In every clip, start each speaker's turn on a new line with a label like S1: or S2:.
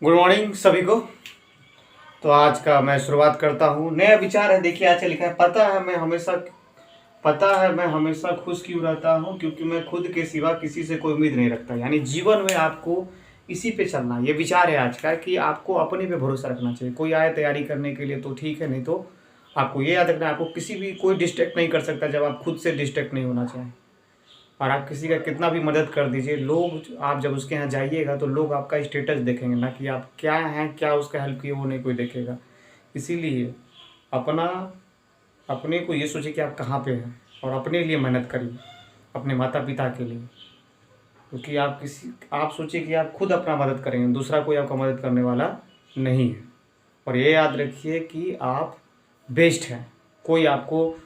S1: Good morning सभी को। तो आज का मैं शुरुआत करता हूँ। नया विचार है। देखिए आज लिखा है, पता है मैं हमेशा खुश क्यों रहता हूँ, क्योंकि मैं खुद के सिवा किसी से कोई उम्मीद नहीं रखता। यानी जीवन में आपको इसी पे चलना है। ये विचार है आज का कि आपको अपने पे भरोसा रखना चाहिए। कोई आए तैयारी करने के लिए तो ठीक है, नहीं तो आपको ये याद रखना है, आपको किसी भी कोई डिस्ट्रैक्ट नहीं कर सकता जब आप खुद से डिस्ट्रैक्ट नहीं होना चाहिए। और आप किसी का कितना भी मदद कर दीजिए, लोग आप जब उसके यहाँ जाइएगा तो लोग आपका स्टेटस देखेंगे, ना कि आप क्या हैं, क्या उसका हेल्प किए, वो नहीं कोई देखेगा। इसीलिए अपना अपने को ये सोचिए कि आप कहाँ पे हैं और अपने लिए मेहनत करिए, अपने माता पिता के लिए। क्योंकि आप सोचिए कि आप खुद अपना मदद करेंगे, दूसरा कोई आपका मदद करने वाला नहीं है। और ये याद रखिए कि आप बेस्ट हैं। कोई आपको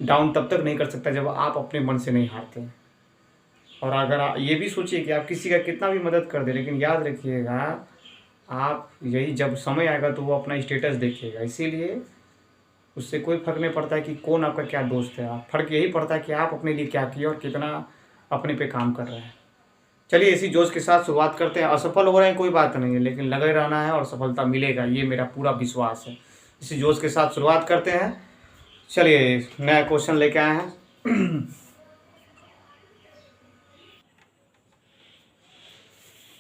S1: डाउन तब तक नहीं कर सकता जब आप अपने मन से नहीं हारते हैं। और अगर आप ये भी सोचिए कि आप किसी का कितना भी मदद कर दें, लेकिन याद रखिएगा आप यही जब समय आएगा तो वो अपना स्टेटस देखिएगा। इसीलिए उससे कोई फ़र्क नहीं पड़ता है कि कौन आपका क्या दोस्त है। फ़र्क यही पड़ता है कि आप अपने लिए क्या किए और कितना अपने पे काम कर रहे हैं। चलिए इसी जोश के साथ शुरुआत करते हैं। असफल हो रहे हैं कोई बात नहीं है, लेकिन लगे रहना है और सफलता मिलेगा, ये मेरा पूरा विश्वास है। इसी जोश के साथ शुरुआत करते हैं। चलिए नया क्वेश्चन लेके आए हैं।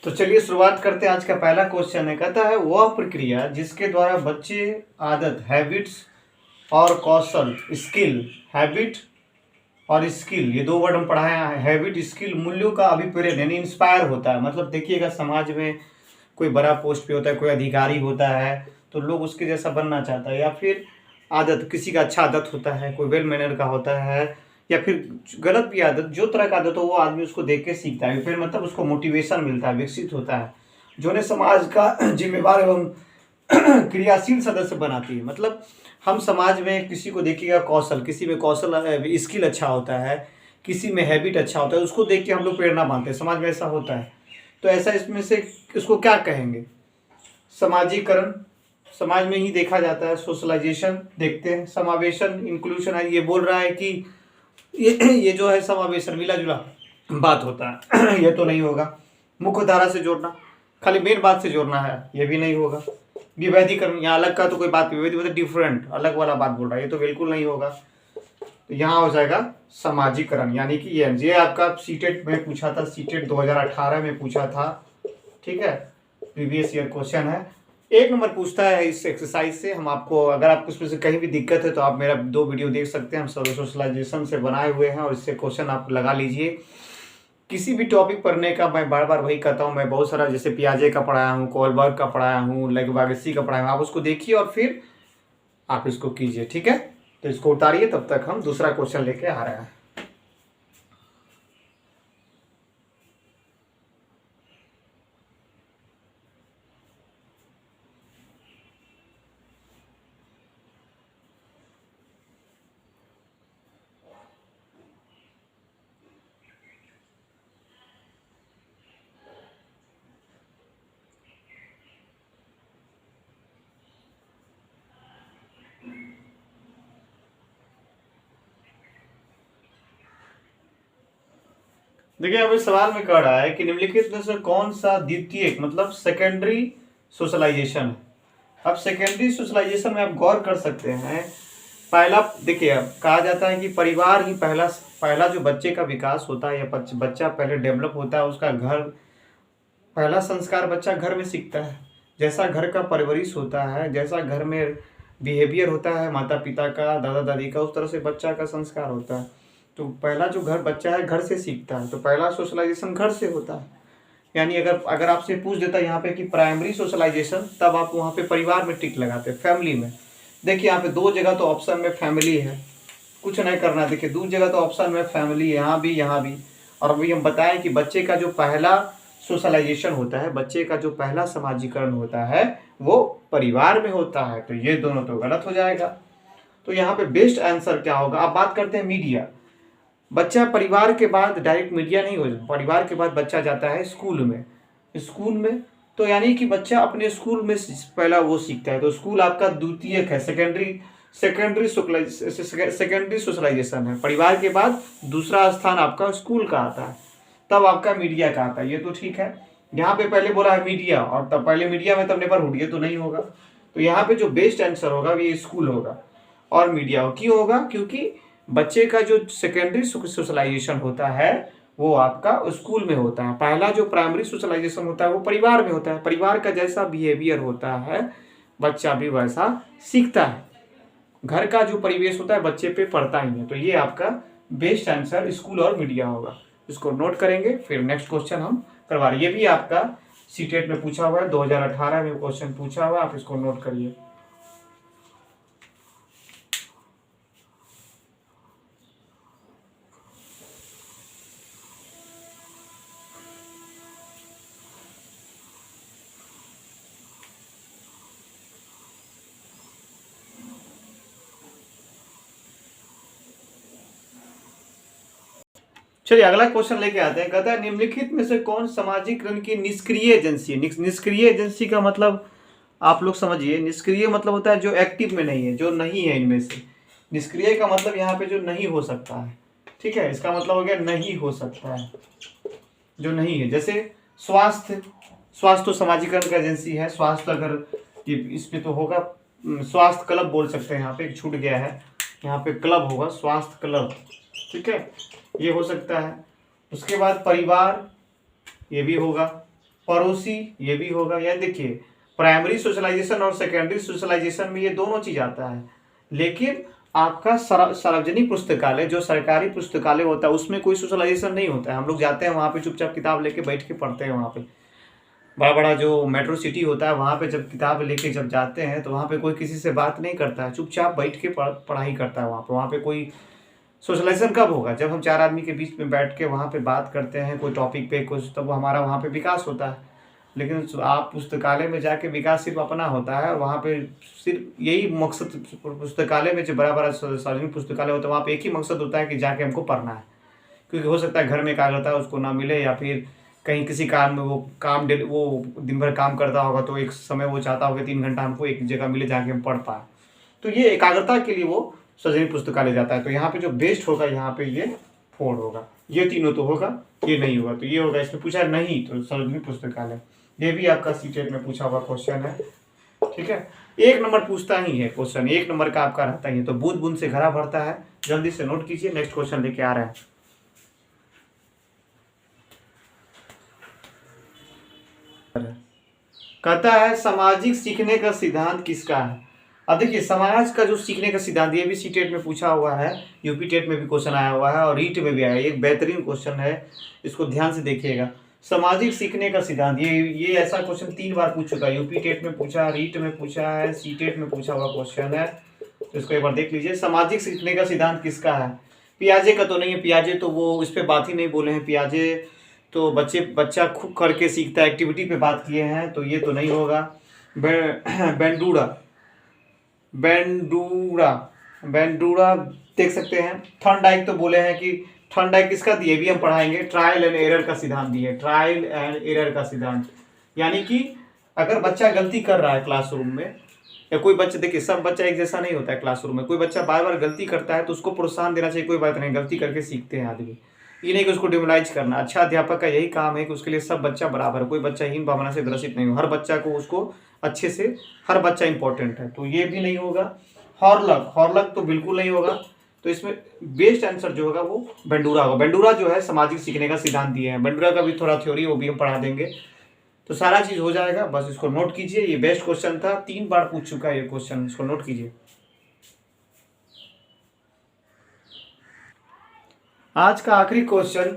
S1: तो चलिए शुरुआत करते हैं। आज का पहला क्वेश्चन है, कहता है वह प्रक्रिया जिसके द्वारा बच्चे आदत, हैबिट्स और कौशल, स्किल, हैबिट और स्किल, ये दो वर्ड हम पढ़ाए हैं। हैबिट, स्किल, मूल्यों का अभिप्रेरण यानी इंस्पायर होता है। मतलब देखिएगा समाज में कोई बड़ा पोस्ट पे होता है, कोई अधिकारी होता है तो लोग उसके जैसा बनना चाहता है। या फिर आदत, किसी का अच्छा आदत होता है, कोई वेल मैनर का होता है, या फिर गलत भी आदत, जो तरह का आदत हो वो आदमी उसको देख के सीखता है। फिर मतलब उसको मोटिवेशन मिलता है, विकसित होता है, जो उन्हें समाज का जिम्मेवार एवं क्रियाशील सदस्य बनाती है। मतलब हम समाज में किसी को देखिएगा कौशल, किसी में कौशल स्किल अच्छा होता है, किसी में हैबिट अच्छा होता है, उसको देख के हम लोग प्रेरणा मानते हैं। समाज में ऐसा होता है। तो ऐसा इसमें से इसको क्या कहेंगे? समाजीकरण, समाज में ही देखा जाता है। सोशलाइजेशन देखते हैं, समावेशन, इंक्लूशन है। ये बोल रहा है कि ये जो है समावेशन, मिला जुला बात होता है। ये तो नहीं होगा। मुख्य धारा से जोड़ना, खाली मेन बात से जोड़ना है, ये भी नहीं होगा। विभेदीकरण, यहाँ अलग का तो कोई बात, विभेदी मतलब डिफरेंट, अलग वाला बात बोल रहा है, ये तो बिल्कुल नहीं होगा। तो यहाँ हो जाएगा समाजीकरण, यानी कि ये आपका सीटेट में पूछा था, सीटेट 2018 में पूछा था। ठीक है, प्रीवियस ईयर क्वेश्चन है। 1 नंबर पूछता है इस एक्सरसाइज से। हम आपको, अगर आपको उसमें से कहीं भी दिक्कत है तो आप मेरा 2 वीडियो देख सकते हैं, हम सोशलाइजेशन से बनाए हुए हैं और इससे क्वेश्चन आप लगा लीजिए। किसी भी टॉपिक पढ़ने का मैं बार बार वही कहता हूँ, मैं बहुत सारा जैसे पियाजे का पढ़ाया हूँ, कोलबर्ग का पढ़ाया हूँ, लेग्वागसी का पढ़ाया हूँ, आप उसको देखिए और फिर आप इसको कीजिए। ठीक है, तो इसको उतारिए, तब तक हम दूसरा क्वेश्चन लेके आ रहे हैं। देखिए अभी सवाल में कह रहा है कि निम्नलिखित में से कौन सा द्वितीयक मतलब सेकेंडरी सोशलाइजेशन है। अब सेकेंडरी सोशलाइजेशन में आप गौर कर सकते हैं। पहला देखिए, अब कहा जाता है कि परिवार ही पहला पहला जो बच्चे का विकास होता है या बच्चा पहले डेवलप होता है, उसका घर, पहला संस्कार बच्चा घर में सीखता है। जैसा घर का परवरिश होता है, जैसा घर में बिहेवियर होता है माता पिता का, दादा दादी का, उस तरह से बच्चा का संस्कार होता है। तो पहला जो घर बच्चा है घर से सीखता है, तो पहला सोशलाइजेशन घर से होता है। यानी अगर अगर आपसे पूछ देता यहाँ पे कि प्राइमरी सोशलाइजेशन, तब आप वहाँ पे परिवार में टिक लगाते, फैमिली में। देखिए यहाँ पे 2 जगह तो ऑप्शन में फैमिली है, कुछ नहीं करना है। देखिए 2 जगह तो ऑप्शन में फैमिली है, यहाँ भी यहाँ भी। और अभी हम बताएं कि बच्चे का जो पहला सोशलाइजेशन होता है, बच्चे का जो पहला समाजीकरण होता है वो परिवार में होता है। तो ये दोनों तो गलत हो जाएगा। तो यहाँ पे बेस्ट आंसर क्या होगा? अब बात करते हैं मीडिया। बच्चा परिवार के बाद डायरेक्ट मीडिया नहीं हो, परिवार के बाद बच्चा जाता है स्कूल में। स्कूल में तो यानी कि बच्चा अपने स्कूल में पहला वो सीखता है। तो स्कूल आपका द्वितीयक है, सेकेंडरी सोशलाइजेशन है। परिवार के बाद दूसरा स्थान आपका स्कूल का आता है, तब आपका मीडिया का आता है। ये तो ठीक है। यहाँ पे पहले बोला है मीडिया, और तब पहले मीडिया में तब नेबरहुड, ये तो नहीं होगा। तो यहाँ पे जो बेस्ट आंसर होगा ये स्कूल होगा और मीडिया हो। क्यों होगा? क्योंकि बच्चे का जो सेकेंडरी सोशलाइजेशन होता है वो आपका स्कूल में होता है। पहला जो प्राइमरी सोशलाइजेशन होता है वो परिवार में होता है। परिवार का जैसा बिहेवियर होता है बच्चा भी वैसा सीखता है। घर का जो परिवेश होता है बच्चे पे पड़ता ही है। तो ये आपका बेस्ट आंसर स्कूल और मीडिया होगा। इसको नोट करेंगे, फिर नेक्स्ट क्वेश्चन हम करवा रहे हैं। ये भी आपका सीटेट में पूछा हुआ है, 2018 में क्वेश्चन पूछा हुआ है, आप इसको नोट करिए। चलिए अगला क्वेश्चन लेके आते हैं। कहता है निम्नलिखित में से कौन सामाजिकरण की निष्क्रिय एजेंसी है? निष्क्रिय एजेंसी का मतलब आप लोग समझिए, निष्क्रिय मतलब होता है जो एक्टिव में नहीं है, जो नहीं है इनमें से। निष्क्रिय का मतलब यहाँ पे जो नहीं हो सकता है, ठीक है, इसका मतलब हो गया नहीं हो सकता है, जो नहीं है। जैसे स्वास्थ्य, स्वास्थ्य तो सामाजिकरण का एजेंसी है। स्वास्थ्य अगर इस पे तो होगा, स्वास्थ्य क्लब बोल सकते हैं, यहाँ पे एक छूट गया है, यहाँ पे क्लब होगा, स्वास्थ्य क्लब, ठीक है, ये हो सकता है। उसके बाद परिवार, ये भी होगा। पड़ोसी, ये भी होगा। यह देखिए प्राइमरी सोशलाइजेशन और सेकेंडरी सोशलाइजेशन में ये दोनों चीज आता है। लेकिन आपका सार्वजनिक पुस्तकालय, जो सरकारी पुस्तकालय होता है, उसमें कोई सोशलाइजेशन नहीं होता है। हम लोग जाते हैं वहाँ पे चुपचाप किताब लेके बैठ के पढ़ते हैं। वहाँ पे बड़ा बड़ा जो मेट्रो सिटी होता है वहाँ पे जब किताब लेके जब जाते हैं तो वहाँ पे कोई किसी से बात नहीं करता है, चुपचाप बैठ के पढ़ाई करता है। वहाँ पे कोई सोशलाइजेशन कब होगा? जब हम चार आदमी के बीच में बैठ के वहाँ पे बात करते हैं कोई टॉपिक पे कुछ, तब हमारा वहाँ पे विकास होता है। लेकिन आप पुस्तकालय में जाके विकास सिर्फ अपना होता है। वहाँ पे सिर्फ यही मकसद, पुस्तकालय में जो बड़ा बड़ा सार्वजनिक पुस्तकालय होता है वहाँ पे एक ही मकसद होता है कि जाके हमको पढ़ना है। क्योंकि हो सकता है घर में एकाग्रता उसको ना मिले, या फिर कहीं किसी काम में वो दिन भर काम करता होगा, तो एक समय वो चाहता होगा 3 घंटा हमको एक जगह मिले जाके हम पढ़ पाए। तो ये एकाग्रता के लिए वो सार्वजनिक पुस्तकालय जाता है। तो यहाँ पे जो बेस्ट होगा, यहाँ पे ये 4 होगा। ये तीनों तो होगा, ये नहीं होगा, तो ये होगा। इसमें पूछा नहीं तो सार्वजनिक पुस्तकालय, ये भी आपका सीटेट में पूछा हुआ क्वेश्चन है, ठीक है। 1 नंबर पूछता ही है क्वेश्चन, 1 नंबर का आपका रहता ही है। तो बूंद बूंद से घड़ा भरता है। जल्दी से नोट कीजिए, नेक्स्ट क्वेश्चन लेके आ रहे हैं। कहता है सामाजिक सीखने का सिद्धांत किसका है? अब देखिए समाज का जो सीखने का सिद्धांत, ये भी सीटेट में पूछा हुआ है, यूपी टेट में भी क्वेश्चन आया हुआ है और रीट में भी आया है। एक बेहतरीन क्वेश्चन है, इसको ध्यान से देखिएगा। सामाजिक सीखने का सिद्धांत, ये ऐसा क्वेश्चन 3 बार पूछ चुका है। यूपी टेट में पूछा, रीट में पूछा है, सीटेट में पूछा हुआ क्वेश्चन है। तो इसको एक बार देख लीजिए। सामाजिक सीखने का सिद्धांत किसका है? पियाजे का तो नहीं है। पियाजे तो वो इस पर बात ही नहीं बोले हैं। पियाजे तो बच्चा खुद करके सीखता है, एक्टिविटी पे बात किए हैं, तो ये तो नहीं होगा। बेंडूरा देख सकते हैं। थॉर्नडाइक तो बोले हैं कि थॉर्नडाइक किसका दिए, भी हम पढ़ाएंगे, ट्रायल एंड एरर का सिद्धांत दिए, ट्रायल एंड एरर का सिद्धांत। यानी कि अगर बच्चा गलती कर रहा है क्लासरूम में, या कोई बच्चा, देखिए सब बच्चा एक जैसा नहीं होता है क्लासरूम में। कोई बच्चा बार बार गलती करता है तो उसको प्रोत्साहन देना चाहिए, कोई बात नहीं, गलती करके सीखते हैं आदमी। ये नहीं कि उसको डिमोलाइज करना। अच्छा अध्यापक का यही काम है कि उसके लिए सब बच्चा बराबर है, कोई बच्चा हीन भावना से ग्रसित नहीं हो। हर बच्चा को उसको अच्छे से, हर बच्चा इंपॉर्टेंट है, तो ये भी नहीं होगा। हॉर्लक तो बिल्कुल नहीं होगा। तो इसमें बेस्ट आंसर जो होगा वो बेंडूरा होगा। बेंडूरा जो है सामाजिक सीखने का सिद्धांत दिए हैं। बेंडूरा का भी थोड़ा थ्योरी, वो भी हम पढ़ा देंगे, तो सारा चीज हो जाएगा। बस इसको नोट कीजिए, ये बेस्ट क्वेश्चन था, 3 बार पूछ चुका है ये क्वेश्चन, इसको नोट कीजिए। आज का आखिरी क्वेश्चन,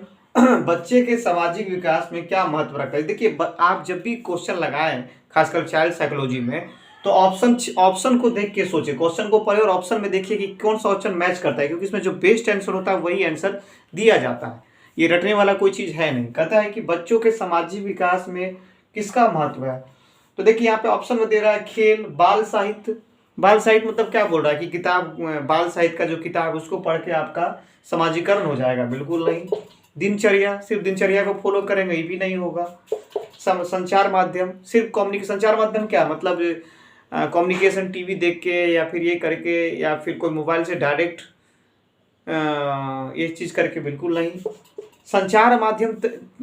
S1: बच्चे के सामाजिक विकास में क्या महत्व रखता है? देखिए आप जब भी क्वेश्चन लगाएं, खासकर चाइल्ड साइकोलॉजी में, तो ऑप्शन को देख के सोचे, क्वेश्चन को पढ़े और ऑप्शन में देखिए कि कौन सा ऑप्शन मैच करता है, क्योंकि इसमें जो बेस्ट आंसर होता है वही आंसर दिया जाता है। ये रटने वाला कोई चीज है नहीं। कहता है कि बच्चों के सामाजिक विकास में किसका महत्व है? तो देखिए यहाँ पे ऑप्शन में दे रहा है खेल, बाल साहित्य। बाल साहित्य मतलब क्या बोल रहा है कि किताब, बाल साहित्य का जो किताब उसको पढ़ के आपका समाजीकरण हो जाएगा? बिल्कुल नहीं। दिनचर्या, सिर्फ दिनचर्या को फॉलो करेंगे, ये भी नहीं होगा। संचार माध्यम, सिर्फ कम्युनिकेशन, संचार माध्यम क्या मतलब, कम्युनिकेशन टीवी देख के या फिर ये करके, या फिर कोई मोबाइल से डायरेक्ट ये चीज़ करके? बिल्कुल नहीं। संचार माध्यम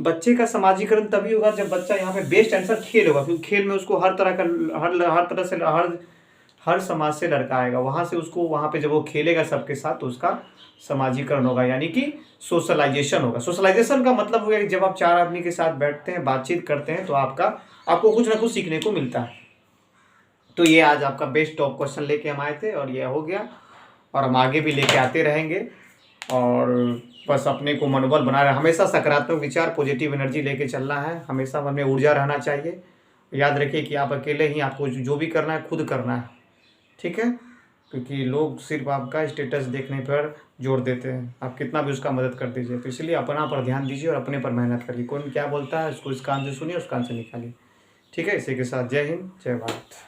S1: बच्चे का समाजीकरण तभी होगा जब बच्चा यहाँ पे बेस्ट आंसर खेल होगा, क्योंकि खेल में उसको हर तरह का हर तरह से हर समाज से लड़का आएगा, वहाँ से उसको वहाँ पे जब वो खेलेगा सबके साथ तो उसका समाजीकरण होगा, यानी कि सोशलाइजेशन होगा। सोशलाइजेशन का मतलब हो गया कि जब आप 4 आदमी के साथ बैठते हैं, बातचीत करते हैं, तो आपको कुछ ना कुछ सीखने को मिलता है। तो ये आज आपका बेस्ट टॉप क्वेश्चन लेके हम आए थे और ये हो गया, और हम आगे भी लेके आते रहेंगे। और बस अपने को मनोबल बना रहे, हमेशा सकारात्मक विचार, पॉजिटिव एनर्जी लेके चलना है, हमेशा मन में ऊर्जा रहना चाहिए। याद रखिए कि आप अकेले ही, आपको जो भी करना है खुद करना है, ठीक है? क्योंकि लोग सिर्फ आपका स्टेटस देखने पर जोड़ देते हैं, आप कितना भी उसका मदद कर दीजिए। तो इसलिए अपना पर ध्यान दीजिए और अपने पर मेहनत करिए। कौन क्या बोलता है उसको, इसका आंसर सुनिए, उसका आंसर निकालिए, ठीक है? इसी के साथ जय हिंद, जय भारत।